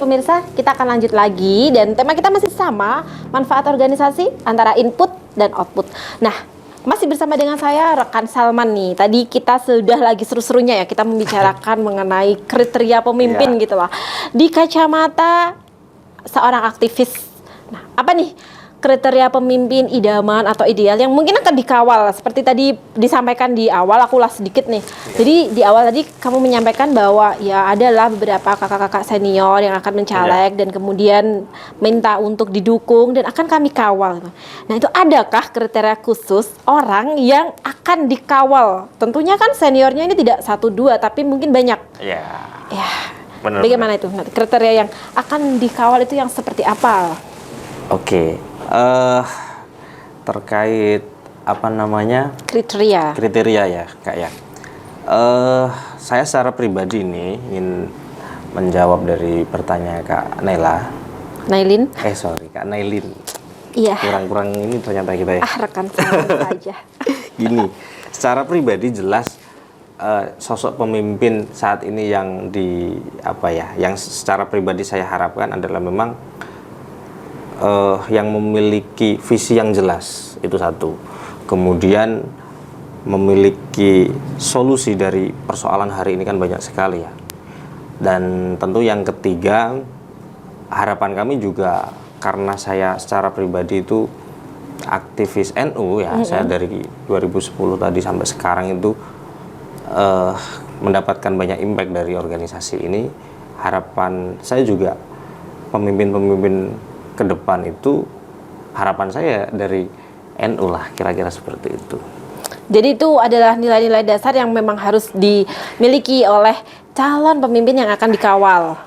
pemirsa, kita akan lanjut lagi dan tema kita masih sama, manfaat organisasi antara input dan output. Nah, masih bersama dengan saya rekan Salman nih. Tadi kita sudah lagi seru-serunya ya, kita membicarakan mengenai kriteria pemimpin gitu lah. Di kacamata seorang aktivis. Nah, apa nih kriteria pemimpin idaman atau ideal yang mungkin akan dikawal? Seperti tadi disampaikan di awal, aku ulas sedikit nih. Jadi di awal tadi kamu menyampaikan bahwa ya adalah beberapa kakak-kakak senior yang akan mencaleg dan kemudian minta untuk didukung dan akan kami kawal. Nah, itu adakah kriteria khusus orang yang akan dikawal? Tentunya kan seniornya ini tidak 1-2 tapi mungkin banyak. Ya. Benar, bagaimana itu kriteria yang akan dikawal itu yang seperti apa? Oke. Terkait apa namanya kriteria ya Kak ya, saya secara pribadi ini ingin menjawab dari pertanyaan Kak Nailin. Kak Nailin. Iya. Kurang ini ternyata kita ya. Rekan saja. Gini, secara pribadi jelas sosok pemimpin saat ini yang yang secara pribadi saya harapkan adalah memang yang memiliki visi yang jelas, itu satu. Kemudian memiliki solusi dari persoalan hari ini kan banyak sekali ya. Dan tentu yang ketiga, harapan kami juga karena saya secara pribadi itu aktivis NU ya, saya dari 2010 tadi sampai sekarang itu mendapatkan banyak impact dari organisasi ini. Harapan saya juga pemimpin-pemimpin ke depan itu, harapan saya dari NU lah, kira-kira seperti itu. Jadi itu adalah nilai-nilai dasar yang memang harus dimiliki oleh calon pemimpin yang akan dikawal.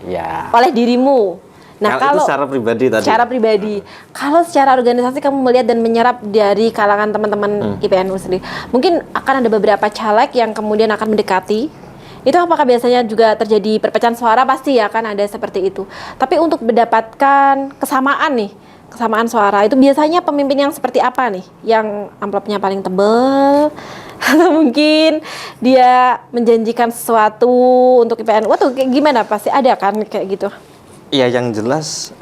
Ya. Oleh dirimu. Nah, kalau itu secara pribadi tadi. Secara pribadi. Kalau secara organisasi kamu melihat dan menyerap dari kalangan teman-teman IPNU sendiri, mungkin akan ada beberapa caleg yang kemudian akan mendekati. Itu apakah biasanya juga terjadi perpecahan suara? Pasti ya kan ada seperti itu. Tapi untuk mendapatkan kesamaan suara itu biasanya pemimpin yang seperti apa nih? Yang amplopnya paling tebal atau mungkin dia menjanjikan sesuatu untuk IPNU? Tuh kayak gimana? Pasti ada kan kayak gitu. Iya, yang jelas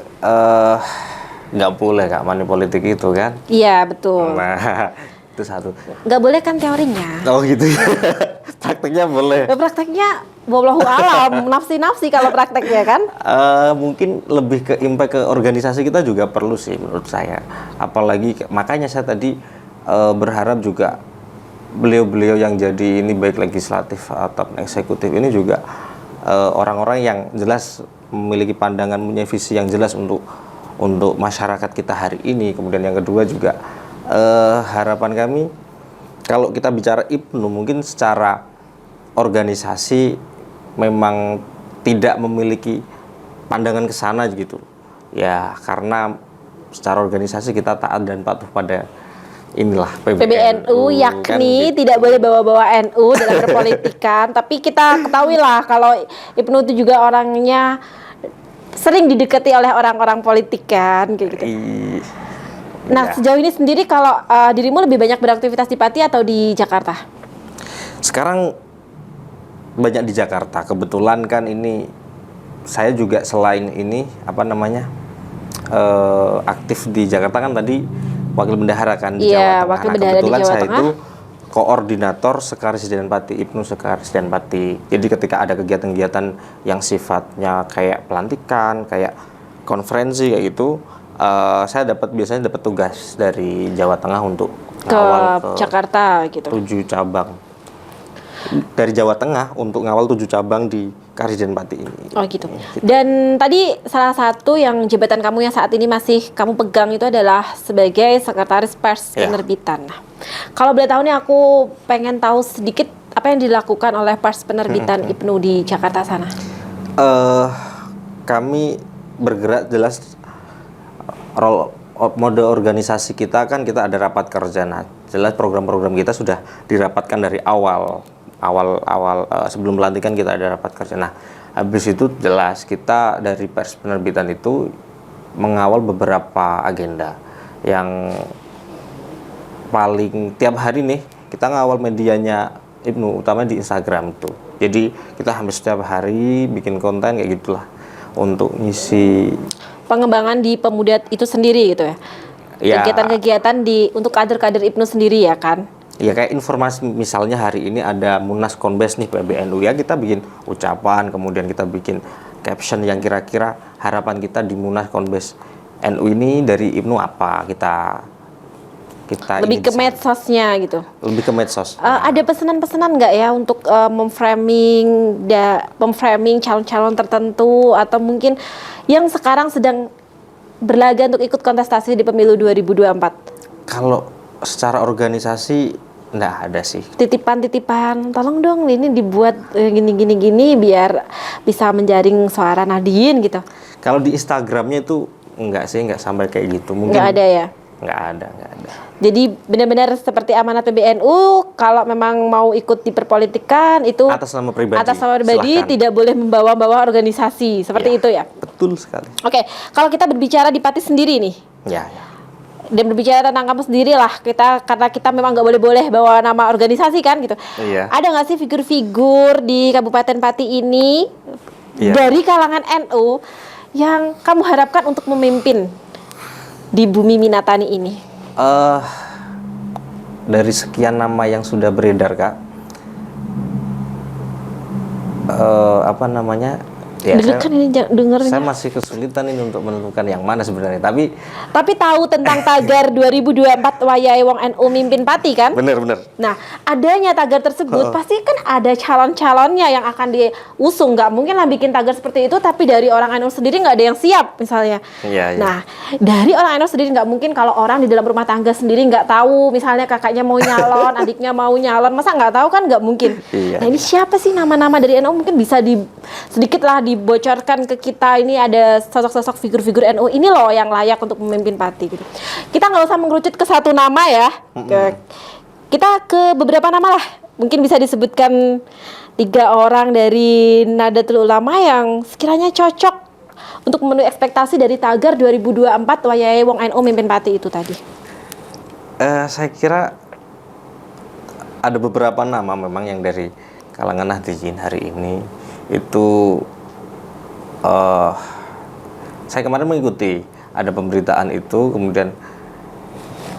nggak boleh Kak money politik itu kan? Iya, betul. Nah, itu satu. Nggak boleh kan teorinya? Oh gitu ya. Prakteknya boleh. Prakteknya wallahu alam, nafsi-nafsi kalau prakteknya kan? Mungkin lebih ke impact ke organisasi kita juga perlu sih menurut saya. Apalagi makanya saya tadi berharap juga beliau-beliau yang jadi ini baik legislatif atau eksekutif ini juga orang-orang yang jelas memiliki pandangan, punya visi yang jelas untuk masyarakat kita hari ini. Kemudian yang kedua juga harapan kami kalau kita bicara IPNU mungkin secara organisasi memang tidak memiliki pandangan ke sana gitu ya, karena secara organisasi kita taat dan patuh pada inilah PBNU yakni kan, gitu. Tidak boleh bawa-bawa NU dalam perpolitikan. Tapi kita ketahui lah kalau IPNU itu juga orangnya sering didekati oleh orang-orang politik kan kayak gitu. Nah, sejauh ini sendiri kalau dirimu lebih banyak beraktivitas di Pati atau di Jakarta? Sekarang banyak di Jakarta. Kebetulan kan ini saya juga selain ini aktif di Jakarta kan tadi wakil bendahara kan di Jawa Tengah. Wakil bendahara kebetulan di Jawa Tengah. Saya itu koordinator Sekaresiden Pati, IPNU Sekaresiden Pati. Jadi ketika ada kegiatan-kegiatan yang sifatnya kayak pelantikan, kayak konferensi kayak gitu, saya biasanya dapat tugas dari Jawa Tengah untuk ngawal ke Jakarta gitu. 7 cabang. Dari Jawa Tengah untuk ngawal 7 cabang di Karesiden Pati ini. Oh gitu. Dan tadi salah satu yang jabatan kamu yang saat ini masih kamu pegang itu adalah sebagai Sekretaris Pers Penerbitan. Nah, kalau boleh tahu nih aku pengen tahu sedikit apa yang dilakukan oleh Pers Penerbitan IPNU di Jakarta sana. Kami bergerak jelas mode organisasi kita kan kita ada rapat kerja. Nah, jelas program-program kita sudah dirapatkan dari awal sebelum pelantikan kita ada rapat kerja. Nah, habis itu jelas kita dari Pers Penerbitan itu mengawal beberapa agenda yang paling tiap hari nih kita ngawal medianya IPNU, utama di Instagram tuh. Jadi kita hampir setiap hari bikin konten kayak gitulah. untuk ngisi pengembangan di pemuda itu sendiri gitu ya. ya, Kegiatan-kegiatan untuk kader-kader IPNU sendiri ya kan. ya kayak informasi misalnya hari ini ada Munas Konbes nih PBNU, ya kita bikin ucapan, kemudian kita bikin caption yang kira-kira harapan kita di Munas Konbes NU ini dari IPNU apa, kita Lebih ingin ke medsosnya gitu. lebih ke medsos. Ada pesanan-pesanan nggak ya untuk memframing calon-calon tertentu atau mungkin yang sekarang sedang berlaga untuk ikut kontestasi di pemilu 2024? Kalau secara organisasi nggak ada sih. Titipan-titipan, tolong dong ini dibuat gini biar bisa menjaring suara Nadine gitu. Kalau di Instagramnya itu nggak sih, nggak sampai kayak gitu. Mungkin Nggak ada ya? nggak ada. Jadi benar-benar seperti amanat PBNU, kalau memang mau ikut diperpolitikan itu Atas nama pribadi. Silahkan. tidak boleh membawa-bawa organisasi seperti Ya, itu ya. Betul sekali. Oke, kalau kita berbicara di Pati sendiri nih, Ya. dan berbicara tentang kamu sendiri lah, karena kita memang nggak boleh bawa nama organisasi kan gitu. Iya. Ada nggak sih figur-figur di Kabupaten Pati ini Iya. dari kalangan NU yang kamu harapkan untuk memimpin di bumi Minatani ini? Dari sekian nama yang sudah beredar, Kak, apa namanya? Ya, Deg-degan ini dengernya. saya masih kesulitan ini untuk menentukan yang mana sebenarnya. Tapi Tahu tentang tagar 2024 Wayahe Wong NU mimpin Pati kan? bener. Nah, adanya tagar tersebut pasti kan ada calon-calonnya yang akan diusung. Nggak mungkin lah bikin tagar seperti itu, tapi dari orang NU sendiri nggak ada yang siap misalnya. Iya. Nah, dari orang NU sendiri nggak mungkin kalau orang di dalam rumah tangga sendiri nggak tahu, misalnya kakaknya mau nyalon, adiknya mau nyalon, masa nggak tahu kan nggak mungkin. Iya. Nah, ini siapa sih nama-nama dari NU mungkin bisa sedikit lah dibocorkan ke kita. Ini ada sosok-sosok figur-figur NU ini loh yang layak untuk memimpin Pati gitu. Kita nggak usah mengerucut ke satu nama ya. Kita ke beberapa nama lah. Mungkin bisa disebutkan 3 orang dari Nahdlatul Ulama yang sekiranya cocok untuk memenuhi ekspektasi dari tagar 2024 Wayahe Wong NU mimpin Pati itu tadi. Saya kira ada beberapa nama memang yang dari kalangan Nahdliyin hari ini itu. Saya kemarin mengikuti ada pemberitaan itu, kemudian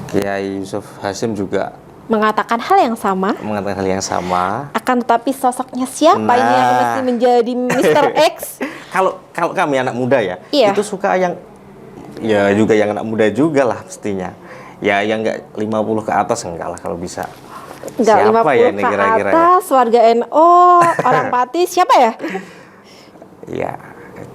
Kiai Yusuf Hasyim juga Mengatakan hal yang sama. mengatakan hal yang sama. Akan tetapi sosoknya siapa ini yang mesti menjadi Mr. X? Kalau kami anak muda ya, Iya. itu suka yang ya juga yang anak muda juga lah mestinya. Ya yang enggak 50 ke atas enggak lah kalau bisa. Enggak, Siapa 50 ya ini ke kira-kira ya? atas, warga NU, orang Pati, siapa ya? Ya,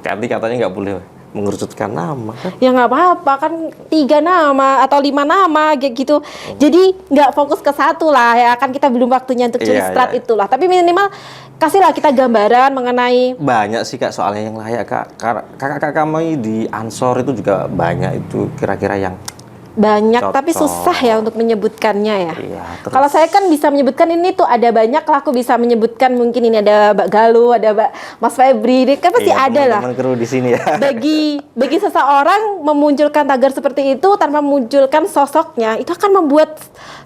nanti katanya nggak boleh mengerucutkan nama kan? Ya nggak apa-apa, kan 3 nama atau 5 nama kayak gitu. Jadi nggak fokus ke satu lah ya, kan kita belum waktunya untuk curi Iya, strat iya. itulah. Tapi minimal kasihlah kita gambaran mengenai Banyak sih Kak soalnya yang layak Kak. Kakak-kakak kami di Ansor itu juga banyak itu kira-kira yang banyak, Cocok. tapi susah ya untuk menyebutkannya ya. Iya, terus- Kalau saya kan bisa menyebutkan ini tuh ada banyak lah, aku bisa menyebutkan mungkin ini ada Mbak Galuh, ada Mas Febri, ini kan pasti iya, ada lah. teman-teman kru di sini ya. Bagi seseorang memunculkan tagar seperti itu tanpa memunculkan sosoknya, itu akan membuat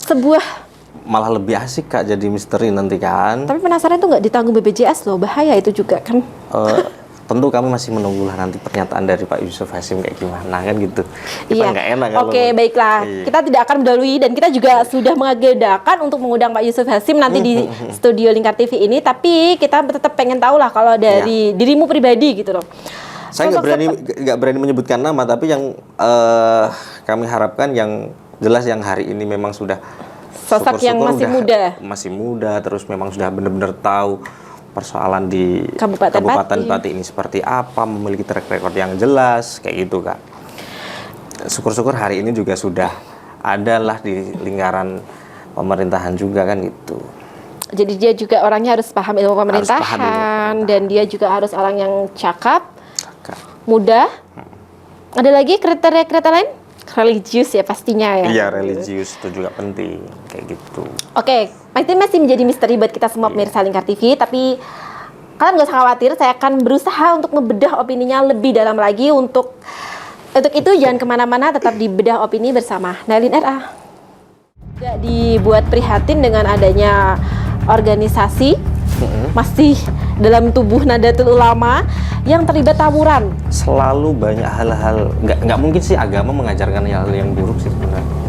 sebuah. Malah lebih asik Kak jadi misteri nanti kan. Tapi penasaran tuh nggak ditanggung BPJS loh, bahaya itu juga kan. Tentu kami masih menunggulah nanti pernyataan dari Pak Yusuf Hasyim kayak gimana kan gitu. Kita nggak enak kalau. Oke, baiklah. Iya. Kita tidak akan mendahului dan kita juga sudah mengagendakan untuk mengundang Pak Yusuf Hasyim nanti di studio Lingkar TV ini. Tapi kita tetap pengen tahu lah kalau dari dirimu pribadi gitu loh. Saya nggak Sosok berani menyebutkan nama, tapi yang kami harapkan yang jelas yang hari ini memang sudah Sosok yang masih muda. masih muda, terus memang sudah benar-benar tahu persoalan di Kabupaten Pati ini seperti apa, memiliki track record yang jelas kayak gitu Kak. Syukur-syukur hari ini juga sudah ada lah di lingkaran pemerintahan juga kan gitu. Jadi dia juga orangnya harus paham ilmu pemerintahan, paham ilmu pemerintahan. dan dia juga harus orang yang cakap, Kak. muda. Ada lagi kriteria-kriteria lain? Religius ya pastinya ya. Iya, religius itu juga penting kayak gitu. Oke, masih menjadi misteri buat kita semua pemirsa Lingkar TV, tapi kalian nggak usah khawatir, saya akan berusaha untuk ngebedah opininya lebih dalam lagi. Untuk itu jangan kemana-mana, tetap di Bedah Opini bersama Nailin RA. Juga dibuat prihatin dengan adanya organisasi masih dalam tubuh Nahdlatul Ulama yang terlibat tawuran. Selalu banyak hal-hal, nggak mungkin sih agama mengajarkan hal yang buruk sih sebenarnya.